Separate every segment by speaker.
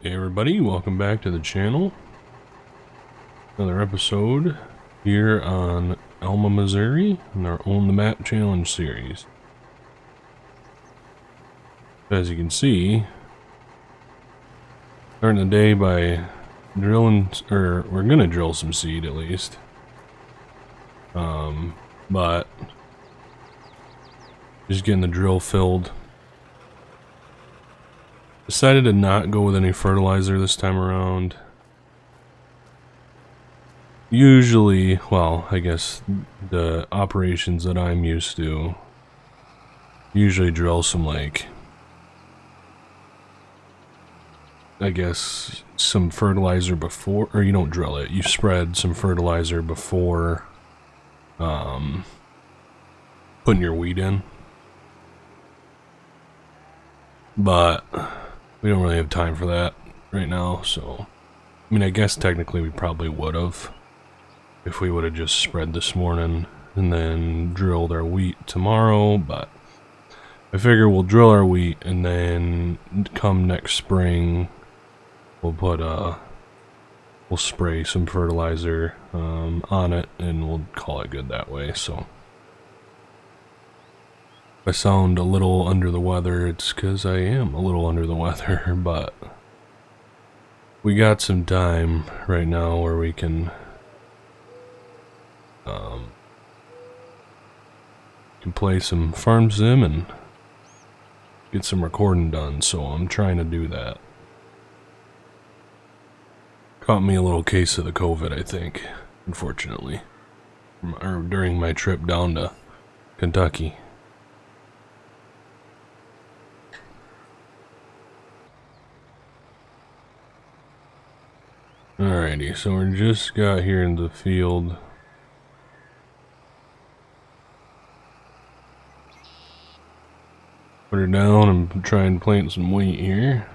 Speaker 1: Hey everybody, welcome back to the channel. Another episode here on Alma, Missouri in our Own the Map Challenge series. As you can see, starting the day by drilling, or we're gonna drill some seed at least. But just getting the drill filled. Decided to not go with any fertilizer this time around. Usually, well, I guess the operations that I'm used to usually drill some, like, I guess some fertilizer before, or you don't drill it, you spread some fertilizer before putting your wheat in. But we don't really have time for that right now, so I mean, I guess technically we probably would have if we would have just spread this morning and then drilled our wheat tomorrow, but I figure we'll drill our wheat and then come next spring we'll put we'll spray some fertilizer on it and we'll call it good that way. So if I sound a little under the weather, it's because I am a little under the weather, but we got some time right now where we can play some farm sim and get some recording done, so I'm trying to do that. Caught me a little case of the COVID, I think, unfortunately, or during my trip down to Kentucky. Alrighty, so we just got here in the field. Put her down and try and plant some wheat here.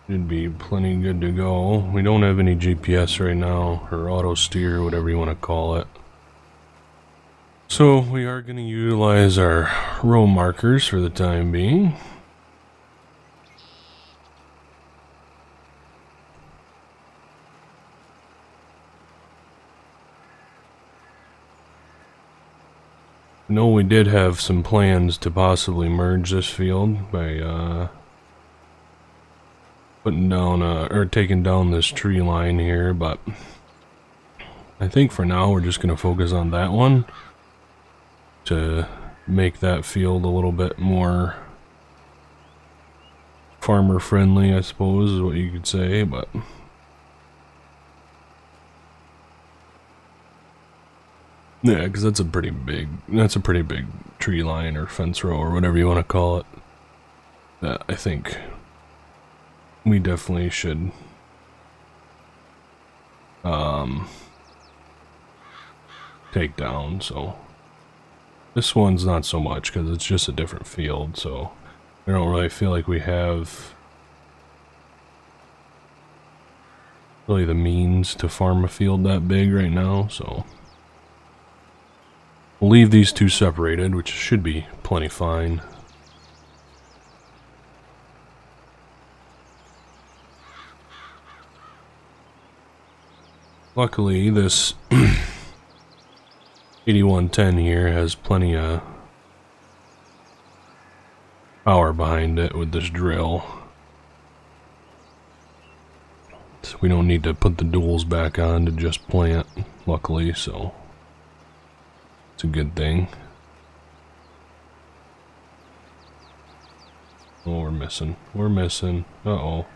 Speaker 1: Should be plenty good to go. We don't have any GPS right now, or auto steer, whatever you want to call it. So we are going to utilize our row markers for the time being. I know we did have some plans to possibly merge this field by putting down or taking down this tree line here, but I think for now we're just going to focus on that one to make that field a little bit more farmer friendly, I suppose is what you could say. But yeah, because that's a pretty big tree line or fence row or whatever you want to call it, that I think we definitely should take down. So this one's not so much because it's just a different field, so I don't really feel like we have really the means to farm a field that big right now, so we'll leave these two separated, which should be plenty fine. Luckily, this 8110 here has plenty of power behind it with this drill. So we don't need to put the duals back on to just plant, luckily, so it's a good thing. Oh, we're missing. Uh-oh.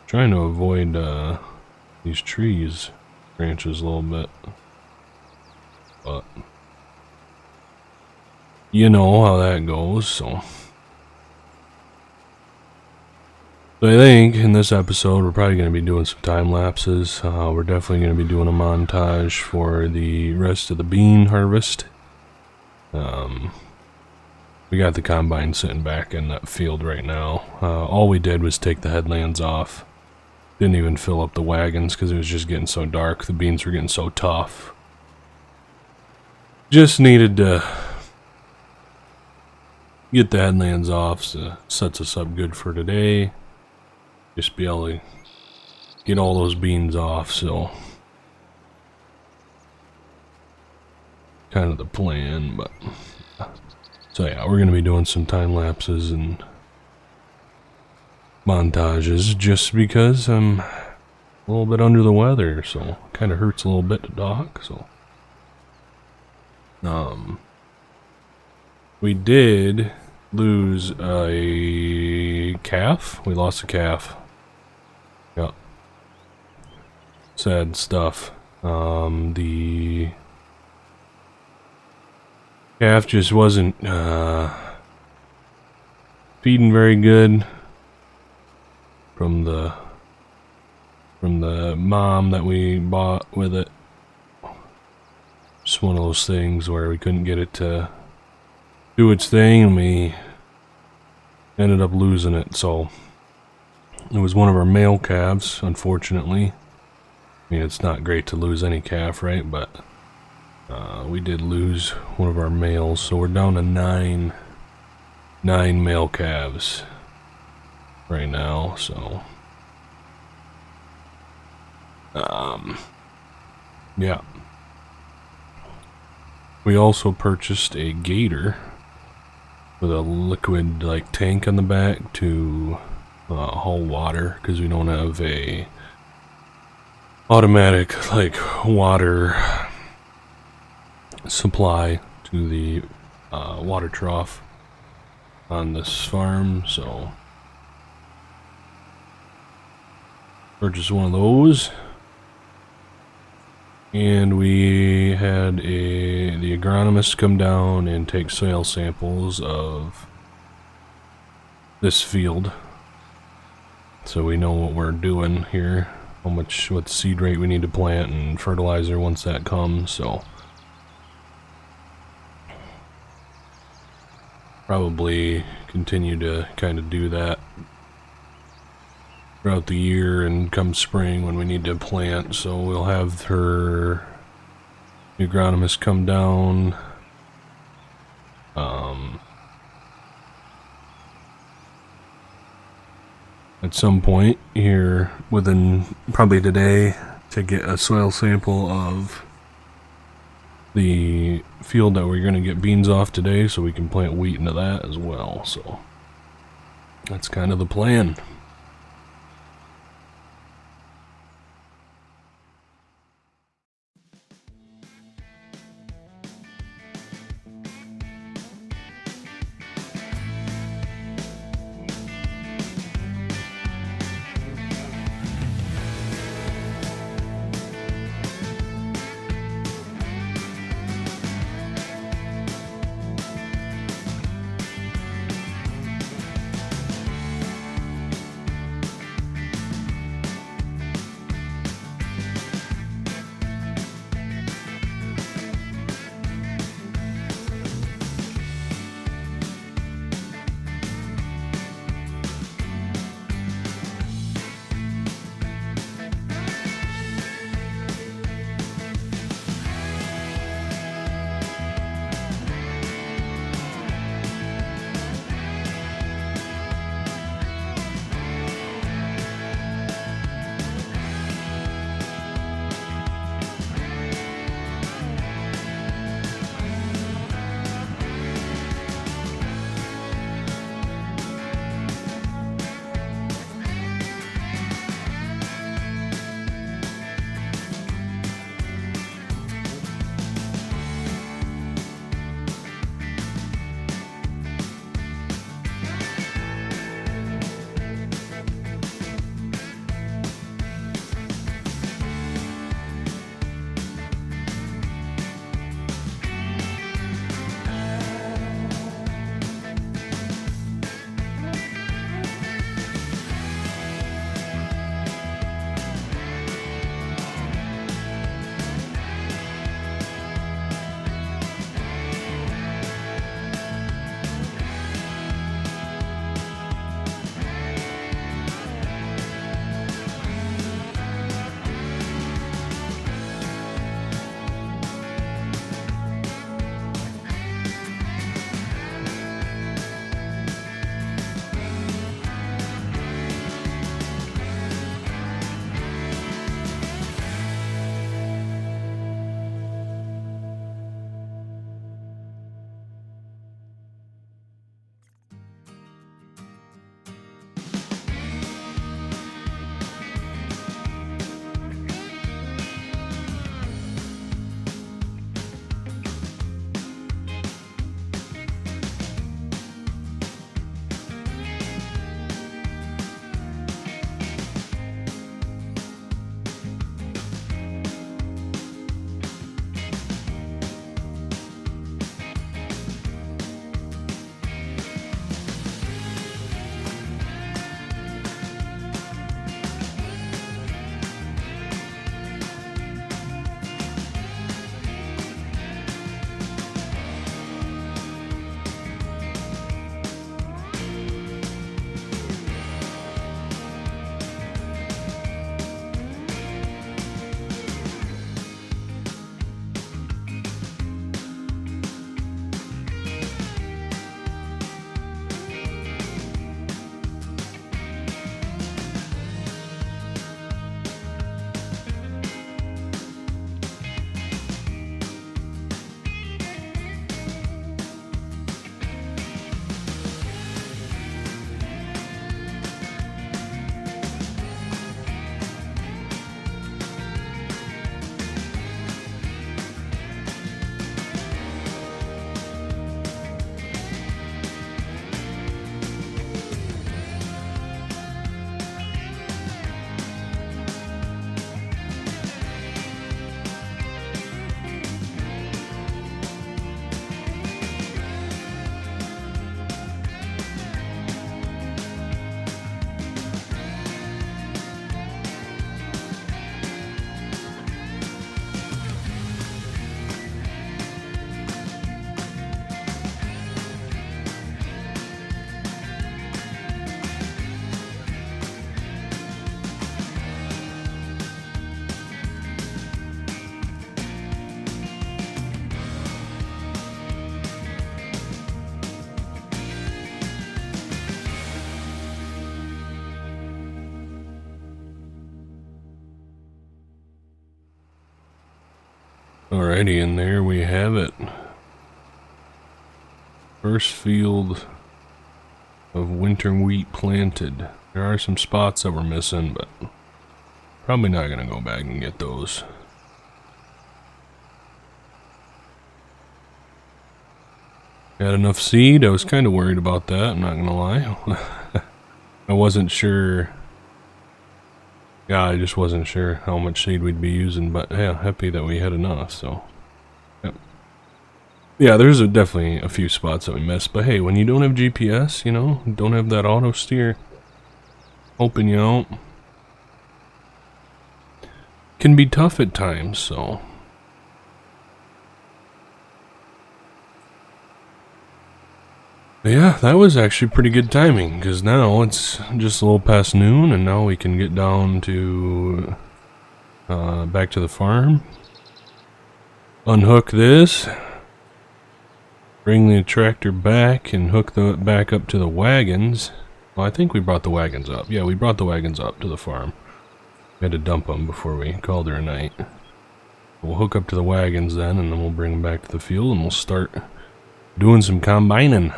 Speaker 1: Trying to avoid these trees branches a little bit, but you know how that goes. So I think in this episode we're probably going to be doing some time lapses. We're definitely going to be doing a montage for the rest of the bean harvest. We got the combine sitting back in that field right now. All we did was take the headlands off Didn't even fill up the wagons because it was just getting so dark. The beans were getting so tough. Just needed to get the headlands off, so sets us up good for today. Just be able to get all those beans off, so kind of the plan. But so yeah, we're gonna be doing some time lapses and montages just because I'm a little bit under the weather, so kind of hurts a little bit to talk. So we did lose a calf. We lost a calf. Yeah, sad stuff. The calf just wasn't feeding very good from the mom that we bought with it. Just one of those things where we couldn't get it to do its thing, and we ended up losing it. So it was one of our male calves, unfortunately. I mean, it's not great to lose any calf, right? But we did lose one of our males, so we're down to nine male calves right now. So yeah, we also purchased a gator with a liquid like tank on the back to haul water, because we don't have a automatic like water supply to the water trough on this farm. So purchased one of those, and we had the agronomist come down and take soil samples of this field, so we know what we're doing here, what seed rate we need to plant and fertilizer once that comes. So probably continue to kind of do that throughout the year, and come spring when we need to plant. So we'll have her agronomist come down at some point here within probably today to get a soil sample of the field that we're going to get beans off today, so we can plant wheat into that as well. So that's kind of the plan. Alrighty, and there we have it. First field of winter wheat planted. There are some spots that we're missing, but probably not gonna go back and get those. Got enough seed? I was kind of worried about that, I'm not gonna lie. I wasn't sure. Yeah, I just wasn't sure how much seed we'd be using, but yeah, happy that we had enough, so. Yep. Yeah, there's definitely a few spots that we missed, but hey, when you don't have GPS, you know, don't have that auto steer helping you out, can be tough at times, so. But yeah, that was actually pretty good timing, because now it's just a little past noon, and now we can get down to, back to the farm, unhook this, bring the tractor back, and hook it back up to the wagons. Well, I think we brought the wagons up. Yeah, we brought the wagons up to the farm. We had to dump them before we called her a night. We'll hook up to the wagons then, and then we'll bring them back to the field, and we'll start doing some combining.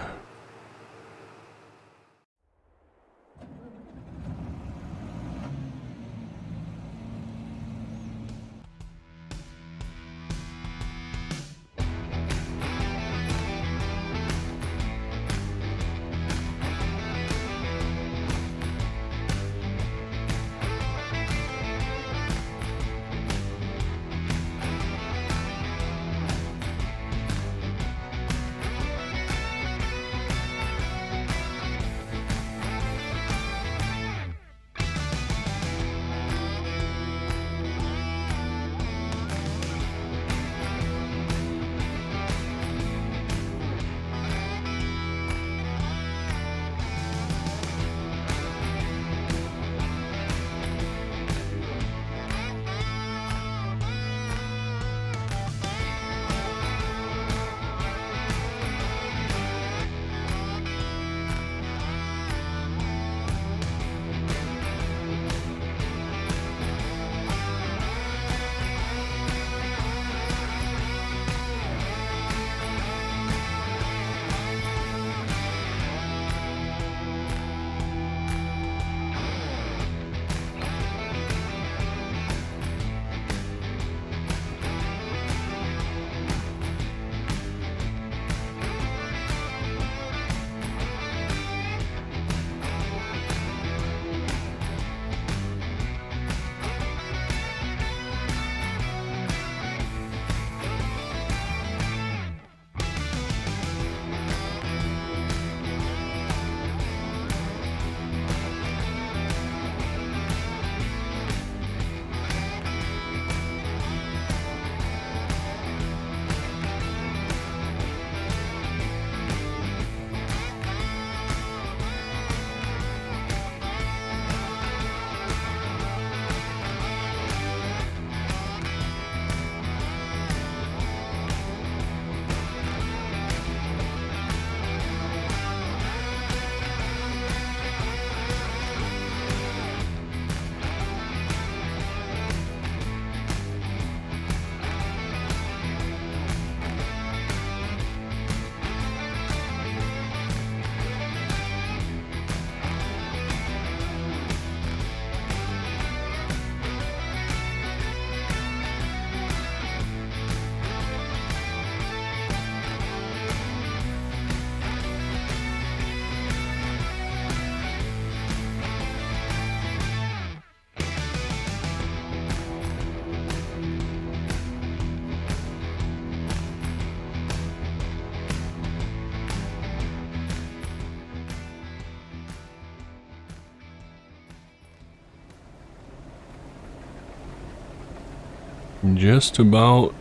Speaker 1: Just about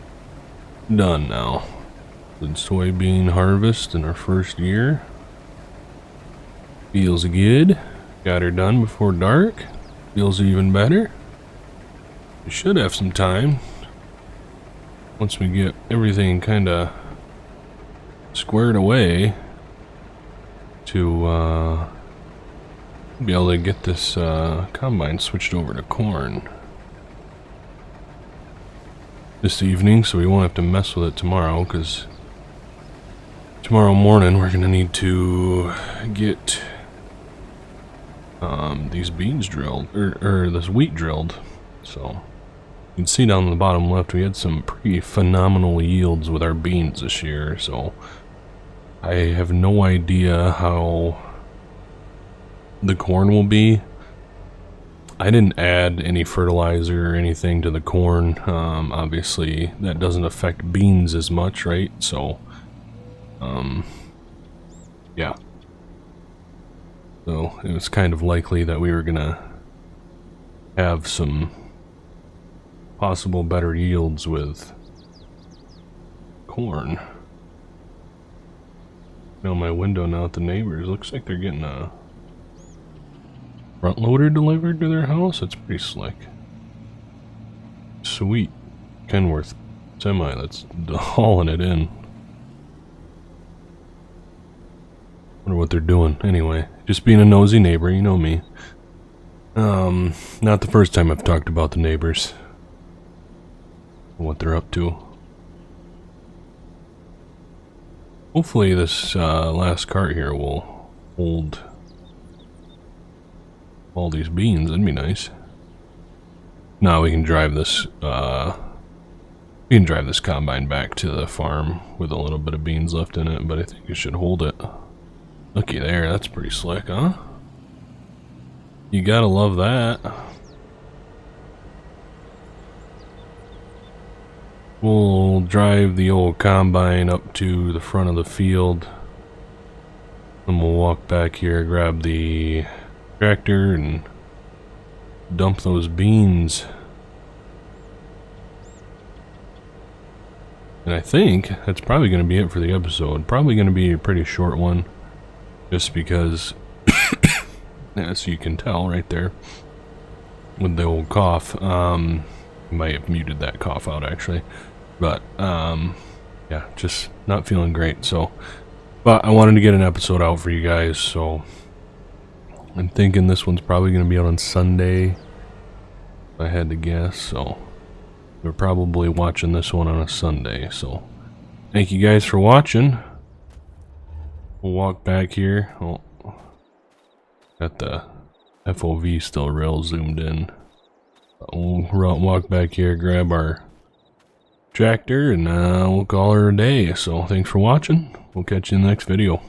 Speaker 1: done now. Good soybean harvest in our first year. Feels good. Got her done before dark. Feels even better. We should have some time once we get everything kind of squared away to be able to get this combine switched over to corn. this evening, so we won't have to mess with it tomorrow, because tomorrow morning we're gonna need to get these beans drilled, or this wheat drilled. So you can see down in the bottom left we had some pretty phenomenal yields with our beans this year, so I have no idea how the corn will be. I didn't add any fertilizer or anything to the corn. Obviously that doesn't affect beans as much, right? So yeah, so it was kind of likely that we were gonna have some possible better yields with corn. Now my window now at the neighbors, looks like they're getting a front loader delivered to their house. That's pretty slick. Sweet. Kenworth semi that's hauling it in. Wonder what they're doing. Anyway, just being a nosy neighbor, you know me. Not the first time I've talked about the neighbors. What they're up to. Hopefully this last cart here will hold all these beans. That'd be nice. Now we can drive this combine back to the farm with a little bit of beans left in it, but I think it should hold it. Looky there, that's pretty slick, huh? You gotta love that. We'll drive the old combine up to the front of the field, and we'll walk back here, grab the tractor, and dump those beans. And I think that's probably going to be it for the episode. Probably going to be a pretty short one, just because, as you can tell right there, with the old cough, might have muted that cough out actually, but yeah, just not feeling great. So, but I wanted to get an episode out for you guys, so I'm thinking this one's probably going to be out on Sunday, if I had to guess. So we're probably watching this one on a Sunday. So thank you guys for watching. We'll walk back here. Oh, got the FOV still real zoomed in. We'll walk back here, grab our tractor, and we'll call her a day. So thanks for watching. We'll catch you in the next video.